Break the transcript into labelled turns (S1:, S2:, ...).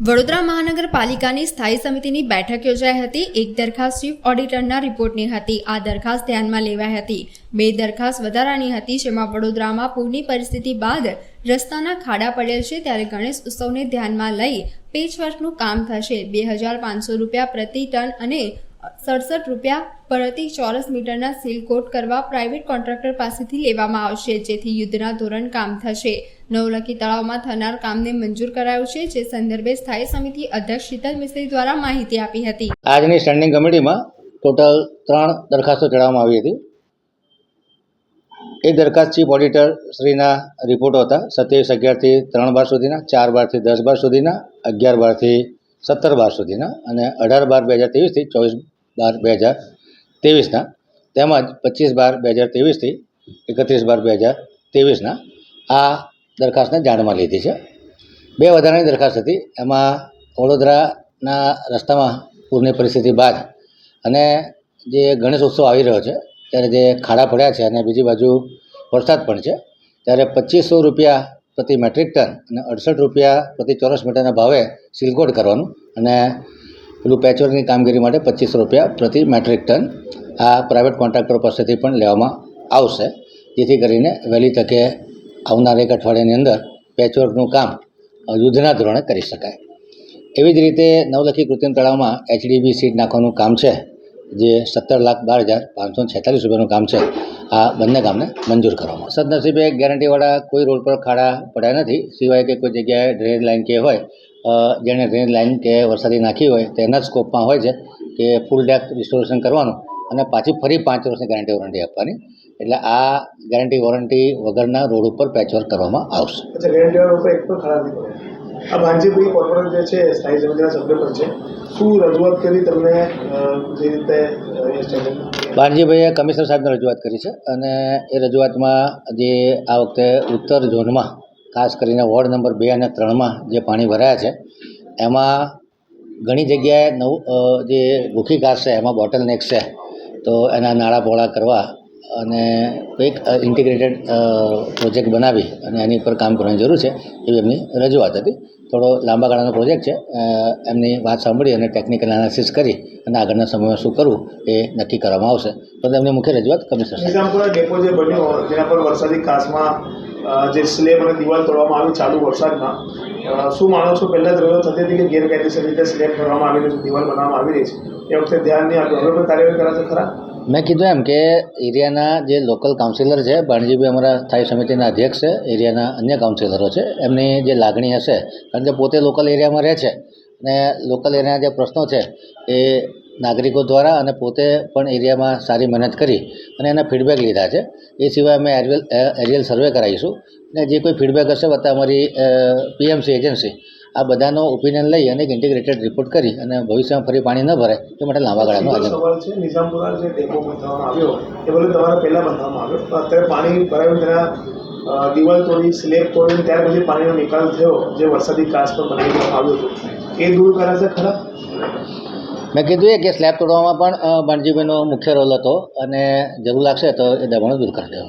S1: વડોદરા મહાનગરપાલિકાની સ્થાયી સમિતિની બેઠક યોજાઈ હતી। એક દરખાસ્ત ચીફ ઓડિટરના રિપોર્ટની હતી। આ દરખાસ્ત ધ્યાનમાં લેવાઈ હતી। બે દરખાસ્ત વધારાની હતી, જેમાં વડોદરામાં પૂરની પરિસ્થિતિ બાદ રસ્તાના ખાડા પડેલ છે, ત્યારે ગણેશ ઉત્સવને ધ્યાનમાં લઈ પેચવર્કનું કામ થશે। 2500 રૂપિયા પ્રતિ ટન અને 67 રૂપિયા પ્રતિ ચોરસ મીટરના સીલ કોટ કરવા પ્રાઇવેટ કોન્ટ્રાક્ટર પાસેથી લેવામાં આવશે, જેથી યુદ્ધના ધોરણ કામ થશે। નવલખી તળાવમાં થનાર કામને મંજૂર કરાયું છે, જે સંદર્ભે સ્થાયી સમિતિ અધ્યક્ષ શીતલ મિસ્ત્રી દ્વારા માહિતી આપી હતી।
S2: આજની સ્ટેન્ડિંગ કમિટીમાં ટોટલ 3 દરખાસ્તો ચડાવવામાં આવી હતી। એક દરખાસ્ત ચીફ ઓડિટર શ્રીના રિપોર્ટો હતા 27/11 થી 3/12 સુધીના, 4/12 થી 10/12 સુધીના, 11/12 થી 17/12 સુધીના અને 18/12/2023 થી 24/12/2023ના, તેમજ 25/12/2023 થી 31/12/2023ના આ દરખાસ્તને જાણમાં લીધી છે। બે વધારાની દરખાસ્ત હતી, એમાં વડોદરાના રસ્તામાં પૂરની પરિસ્થિતિ બાદ અને જે ગણેશ ઉત્સવ આવી રહ્યો છે ત્યારે જે ખાડા પડ્યા છે અને બીજી બાજુ વરસાદ પણ છે, ત્યારે 2500 રૂપિયા પ્રતિ મેટ્રિક ટન અને 68 રૂપિયા પ્રતિ ચોરસ મીટરના ભાવે સીલકોટ કરવાનું અને પેલું પેચવર્કની કામગીરી માટે 2500 રૂપિયા પ્રતિ મેટ્રિક ટન આ પ્રાઇવેટ કોન્ટ્રાક્ટર પાસેથી પણ લેવામાં આવશે, જેથી કરીને વહેલી તકે આવનાર એક અઠવાડિયાની અંદર પેચવર્કનું કામ યુદ્ધના ધોરણે કરી શકાય। એવી જ રીતે નવલખી કૃત્રિમ તળાવમાં HDB સીટ નાખવાનું કામ છે, જે 17,12,546 રૂપિયાનું કામ છે। આ બંને કામને મંજૂર કરવામાં સદનસીબે ગેરંટીવાળા કોઈ રોડ પર ખાડા પડ્યા નથી, સિવાય કે કોઈ જગ્યાએ ડ્રેનેજ લાઇન કે હોય જેણે ડ્રેનેજ લાઇન કે વરસાદી નાખી હોય તેના જ સ્કોપમાં હોય છે કે ફૂલ ડેક રિસ્ટોરેશન કરવાનું અને પાછી ફરી 5 વર્ષની ગેરંટી વોરંટી આપવાની, એટલે આ ગેરંટી વોરંટી વગરના રોડ ઉપર પેચવર્ક કરવામાં આવશે।
S3: ગેરંટી રોડ પર એક પણ ખરાબ નહીં પડે। આ ભાંજીભાઈ કોર્પોરેટ જે છે સ્થાયી સમિતિના સભ્ય પણ છે, શું રજૂઆત કરી તમને જે રીતે?
S2: ભાંજીભાઈએ કમિશનર સાહેબને રજૂઆત કરી છે અને એ રજૂઆતમાં જે આ વખતે ઉત્તર ઝોનમાં ખાસ કરીને વોર્ડ નંબર 2 અને 3માં જે પાણી ભરાયા છે એમાં ઘણી જગ્યાએ જે ભૂખી ઘાસ છે એમાં બોટલનેક છે, તો એના નાળા પહોળા કરવા અને એક ઇન્ટિગ્રેટેડ પ્રોજેક્ટ બનાવી અને એની પર કામ કરવાની જરૂર છે, એવી એમની રજૂઆત હતી। થોડો લાંબા ગાળાનો પ્રોજેક્ટ છે, એમની વાત સાંભળી અને ટેકનિકલ એનાલિસિસ કરી અને આગળના સમયમાં શું કરવું એ નક્કી કરવામાં આવશે। તો એમની મુખ્ય રજૂઆત કમિશનર
S3: નિઝામપુરા ડેપો જે બન્યો જેના પર વરસાદી કાચમાં જે સ્લેબ અને દિવાલ તોડવામાં આવી ચાલુ વરસાદમાં, શું માનો છો? પહેલાં જ રજૂઆત થતી હતી કે ગેરકાયદેસર રીતે સ્લેબ કરવામાં આવી રહી છે, દિવાલ બનાવવામાં આવી રહી છે, એ વખતે ધ્યાન નહીં આપ્યું, હવે પણ કાર્યવાહી કરાશે ખરા?
S2: મેં કીધું એમ કે એરિયાના જે લોકલ કાઉન્સિલર છે, ભાણજીભાઈ અમારા સ્થાયી સમિતિના અધ્યક્ષ છે, એરિયાના અન્ય કાઉન્સિલરો છે, એમની જે લાગણી હશે, કારણ કે પોતે લોકલ એરિયામાં રહે છે અને લોકલ એરિયાના જે પ્રશ્નો છે એ નાગરિકો દ્વારા અને પોતે પણ એરિયામાં સારી મહેનત કરી અને એના ફીડબેક લીધા છે। એ સિવાય અમે એરિયલ સર્વે કરાવીશું અને જે કોઈ ફીડબેક હશે વત્તા અમારી PMC એજન્સી આ બધાનો ઓપિનિયન લઈ અને એક ઇન્ટિગ્રેટેડ રિપોર્ટ કરી અને ભવિષ્યમાં ફરી પાણી ન ભરાય એ માટે લાંબા ગાળાનો
S3: સવાલ છે। નિઝામપુરા જે ડેપો બંધાવવામાં આવ્યો એ બધું તમારે પહેલાં બંધાવવામાં આવ્યો, તો અત્યારે પાણી ભરાયું, તેના દિવાલ તોડી સ્લેબ તોડીને ત્યાર પછી પાણીનો નિકાલ થયો, જે વરસાદી કાચ પર બનાવી દેવામાં આવ્યું હતું, એ દૂર કરાશે ખરા?
S2: મેં કીધું કે સ્લેબ તોડવામાં પણ ભાણજીભાઈનો મુખ્ય રોલ હતો અને જરૂર લાગશે તો એ દબાણો દૂર કરી દેવા।